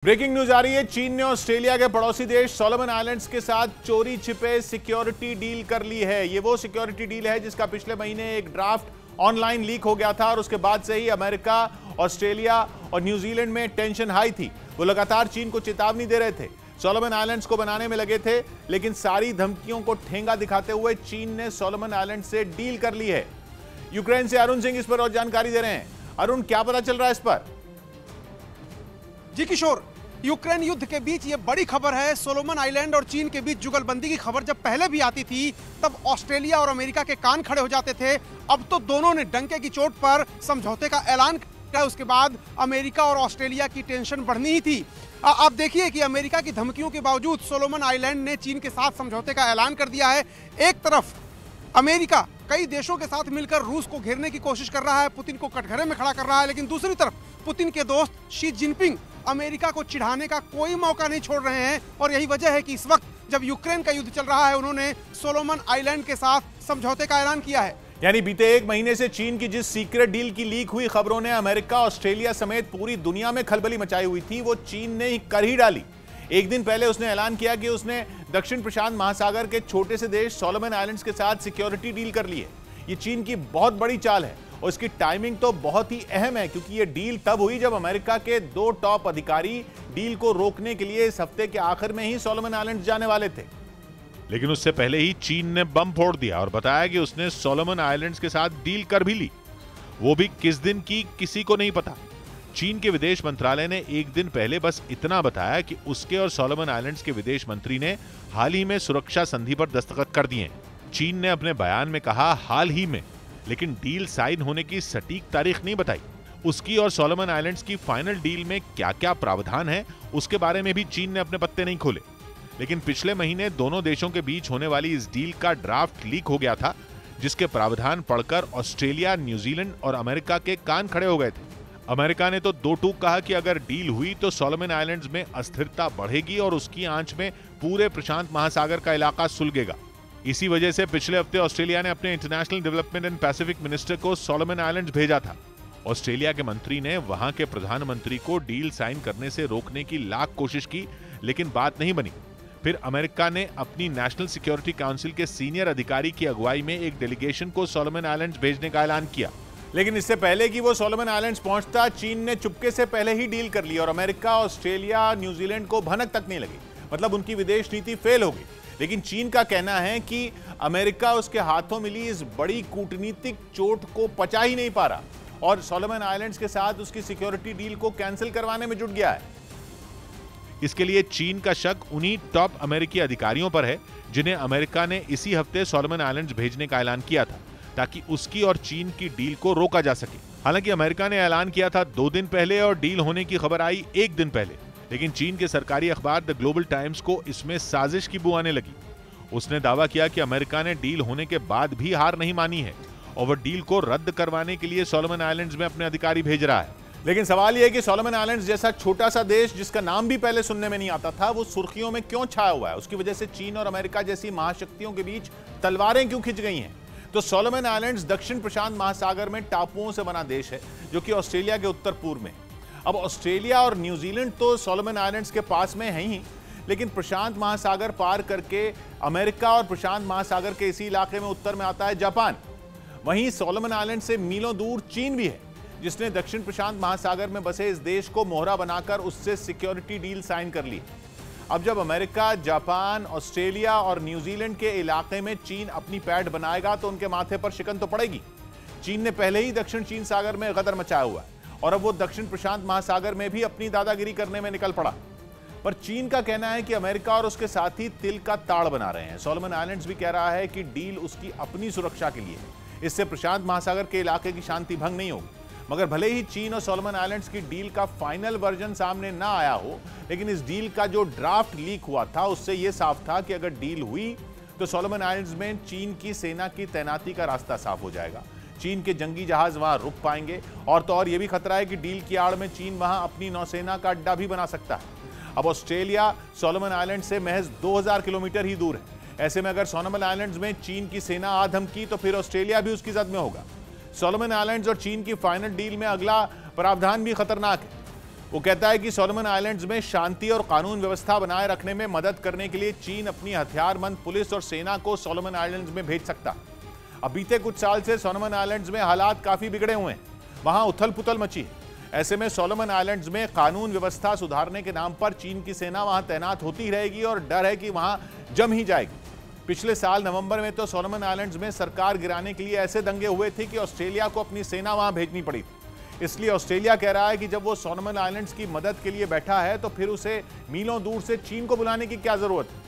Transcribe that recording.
Breaking news आ रही है। चीन ने ऑस्ट्रेलिया के पड़ोसी देश सोलोमन आइलैंड्स के साथ चोरी छिपे सिक्योरिटी डील कर ली है। ये वो सिक्योरिटी डील है जिसका पिछले महीने एक ड्राफ्ट ऑनलाइन लीक हो गया था और उसके बाद से ही अमेरिका, ऑस्ट्रेलिया और न्यूजीलैंड में टेंशन हाई थी। वो लगातार चीन को चेतावनी दे रहे थे, सोलोमन आइलैंड्स को बनाने में लगे थे, लेकिन सारी धमकियों को ठेंगा दिखाते हुए चीन ने सोलोमन आइलैंड से डील कर ली है। यूक्रेन से अरुण सिंह इस पर और जानकारी दे रहे हैं। अरुण, क्या पता चल रहा है इस पर? जी किशोर, यूक्रेन युद्ध के बीच ये बड़ी खबर है। सोलोमन आइलैंड और चीन के बीच जुगलबंदी की खबर जब पहले भी आती थी तब ऑस्ट्रेलिया और अमेरिका के कान खड़े हो जाते थे। अब तो दोनों ने डंके की चोट पर समझौते का ऐलान किया। उसके बाद अमेरिका और ऑस्ट्रेलिया की टेंशन बढ़नी ही थी। आप देखिए कि अमेरिका की धमकियों के बावजूद सोलोमन आइलैंड ने चीन के साथ समझौते का ऐलान कर दिया है। एक तरफ अमेरिका कई देशों के साथ मिलकर रूस को घेरने की कोशिश कर रहा है, पुतिन को कटघरे में खड़ा कर रहा है, लेकिन दूसरी तरफ पुतिन के दोस्त शी जिनपिंग अमेरिका को चिढ़ाने का कोई मौका नहीं छोड़ रहे हैं। और यही वजह है कि इस वक्त जब यूक्रेन का युद्ध चल रहा है, उन्होंने सोलोमन आइलैंड के साथ समझौते का ऐलान किया है। यानी बीते एक महीने से चीन की जिस सीक्रेट डील की लीक हुई खबरों ने अमेरिका, ऑस्ट्रेलिया समेत पूरी दुनिया में खलबली मचाई हुई थी, वो चीन ने ही कर ही डाली। एक दिन पहले उसने ऐलान किया कि उसने दक्षिण प्रशांत महासागर के छोटे से देश सोलोमन आइलैंड्स के साथ सिक्योरिटी डील कर ली है। ये चीन की बहुत बड़ी चाल है और इसकी टाइमिंग तो बहुत ही अहम है, क्योंकि ये डील तब हुई जब अमेरिका के 2 टॉप अधिकारी डील को रोकने के लिए इस हफ्ते के आखिर में ही सोलोमन आइलैंड्स जाने वाले थे। लेकिन उससे पहले ही चीन ने बम फोड़ दिया और बताया कि उसने सोलोमन आइलैंड्स के साथ डील कर भी ली। वो भी किस दिन की किसी को नहीं पता। चीन के विदेश मंत्रालय ने एक दिन पहले बस इतना बताया कि उसके और सोलोमन आइलैंड्स के विदेश मंत्री ने हाल ही में सुरक्षा संधि पर दस्तखत कर दिए। चीन ने अपने बयान में कहा हाल ही में, लेकिन डील साइन होने की सटीक तारीख नहीं बताई। उसकी और सोलोमन आइलैंड्स की फाइनल डील में क्या क्या प्रावधान है, उसके बारे में भी चीन ने अपने पत्ते नहीं खोले। लेकिन पिछले महीने दोनों देशों के बीच होने वाली इस डील का ड्राफ्ट लीक हो गया था, जिसके प्रावधान पढ़कर ऑस्ट्रेलिया, न्यूजीलैंड और अमेरिका के कान खड़े हो गए थे। अमेरिका ने तो दो टूक कहा कि अगर डील हुई तो सोलोमन आइलैंड्स में अस्थिरता बढ़ेगी और उसकी आंच में पूरे प्रशांत महासागर का इलाका सुलगेगा। इसी वजह से पिछले हफ्ते ऑस्ट्रेलिया ने अपने international development and Pacific minister को सोलोमन आइलैंड्स भेजा था। ऑस्ट्रेलिया के मंत्री ने वहां के प्रधानमंत्री को डील साइन करने से रोकने की लाख कोशिश की, लेकिन बात नहीं बनी। फिर अमेरिका ने अपनी नेशनल सिक्योरिटी काउंसिल के सीनियर अधिकारी की अगुवाई में एक डेलीगेशन को सोलोमन आइलैंड्स भेजने का ऐलान किया। लेकिन इससे पहले कि वो सोलोमन आइलैंड्स पहुंचता, चीन ने चुपके से पहले ही डील कर ली और अमेरिका, ऑस्ट्रेलिया, न्यूजीलैंड को भनक तक नहीं लगी। मतलब उनकी विदेश नीति फेल हो गई। लेकिन चीन का कहना है कि अमेरिका उसके हाथों मिली इस बड़ी कूटनीतिक चोट को पचा ही नहीं पा रहा और सोलोमन आइलैंड्स के साथ उसकी सिक्योरिटी डील को कैंसिल करवाने में जुट गया है। इसके लिए चीन का शक उन्हीं टॉप अमेरिकी अधिकारियों पर है जिन्हें अमेरिका ने इसी हफ्ते सोलोमन आइलैंड्स भेजने का ऐलान किया था, ताकि उसकी और चीन की डील को रोका जा सके। हालांकि अमेरिका ने ऐलान किया था 2 दिन पहले और डील होने की खबर आई 1 दिन पहले, लेकिन चीन के सरकारी अखबार द ग्लोबल टाइम्स को इसमें साजिश की बू आने लगी। उसने दावा किया कि अमेरिका ने डील होने के बाद भी हार नहीं मानी है और वह डील को रद्द करवाने के लिए सोलोमन आइलैंड्स में अपने अधिकारी भेज रहा है। लेकिन सवाल यह है कि सोलोमन आइलैंड्स जैसा छोटा सा देश जिसका नाम भी पहले सुनने में नहीं आता था, वो सुर्खियों में क्यों छाया हुआ है? उसकी वजह से चीन और अमेरिका जैसी महाशक्तियों के बीच तलवारें क्यों खिंच गई हैं? तो सोलोमन आइलैंड्स दक्षिण प्रशांत महासागर में टापुओं से बना देश है, जो कि ऑस्ट्रेलिया के उत्तर पूर्व में। अब ऑस्ट्रेलिया और न्यूजीलैंड तो सोलोमन आइलैंड्स के पास में है ही, लेकिन प्रशांत महासागर पार करके अमेरिका और प्रशांत महासागर के इसी इलाके में उत्तर में आता है जापान। वहीं सोलोमन आइलैंड से मीलों दूर चीन भी है, जिसने दक्षिण प्रशांत महासागर में बसे इस देश को मोहरा बनाकर उससे सिक्योरिटी डील साइन कर ली। अब जब अमेरिका, जापान, ऑस्ट्रेलिया और न्यूजीलैंड के इलाके में चीन अपनी पैठ बनाएगा तो उनके माथे पर शिकन तो पड़ेगी। चीन ने पहले ही दक्षिण चीन सागर में गदर मचाया हुआ है और अब वो दक्षिण प्रशांत महासागर में भी अपनी दादागिरी करने में निकल पड़ा। पर चीन का कहना है कि अमेरिका और उसके साथी तिल का ताड़ बना रहे हैं। सोलोमन आइलैंड्स भी कह रहा है कि डील उसकी अपनी सुरक्षा के लिए है। इससे प्रशांत महासागर के इलाके की शांति भंग नहीं होगी। मगर भले ही चीन और सोलोमन आइलैंड्स की डील का फाइनल वर्जन सामने ना आया हो, लेकिन इस डील का जो ड्राफ्ट लीक हुआ था उससे यह साफ था कि अगर डील हुई तो सोलोमन आइलैंड्स में चीन की सेना की तैनाती का रास्ता साफ हो जाएगा। चीन के जंगी जहाज वहां रुक पाएंगे और तो और यह भी खतरा है कि डील की आड़ में चीन वहां अपनी नौसेना का अड्डा भी बना सकता है। अब ऑस्ट्रेलिया सोलोमन आइलैंड से महज 2000 किलोमीटर ही दूर है। ऐसे में अगर सोलोमन आइलैंड्स में चीन की सेना आ धमकी तो फिर ऑस्ट्रेलिया भी उसकी जद में होगा। सोलोमन आइलैंड्स और चीन की फाइनल डील में अगला प्रावधान भी खतरनाक है। वो कहता है कि सोलोमन आइलैंड्स में शांति और कानून व्यवस्था बनाए रखने में मदद करने के लिए चीन अपनी हथियारबंद पुलिस और सेना को सोलोमन आइलैंड्स में भेज सकता। अब बीते कुछ साल से सोलोमन आइलैंड्स में हालात काफी बिगड़े हुए हैं, वहां उथल पुथल मची है। ऐसे में सोलोमन आइलैंड्स में कानून व्यवस्था सुधारने के नाम पर चीन की सेना वहां तैनात होती रहेगी और डर है कि वहां जम ही जाएगी। पिछले साल नवंबर में तो सोलोमन आइलैंड्स में सरकार गिराने के लिए ऐसे दंगे हुए थे कि ऑस्ट्रेलिया को अपनी सेना वहां भेजनी पड़ी थी। इसलिए ऑस्ट्रेलिया कह रहा है कि जब वो सोलोमन आइलैंड्स की मदद के लिए बैठा है तो फिर उसे मीलों दूर से चीन को बुलाने की क्या जरूरत है।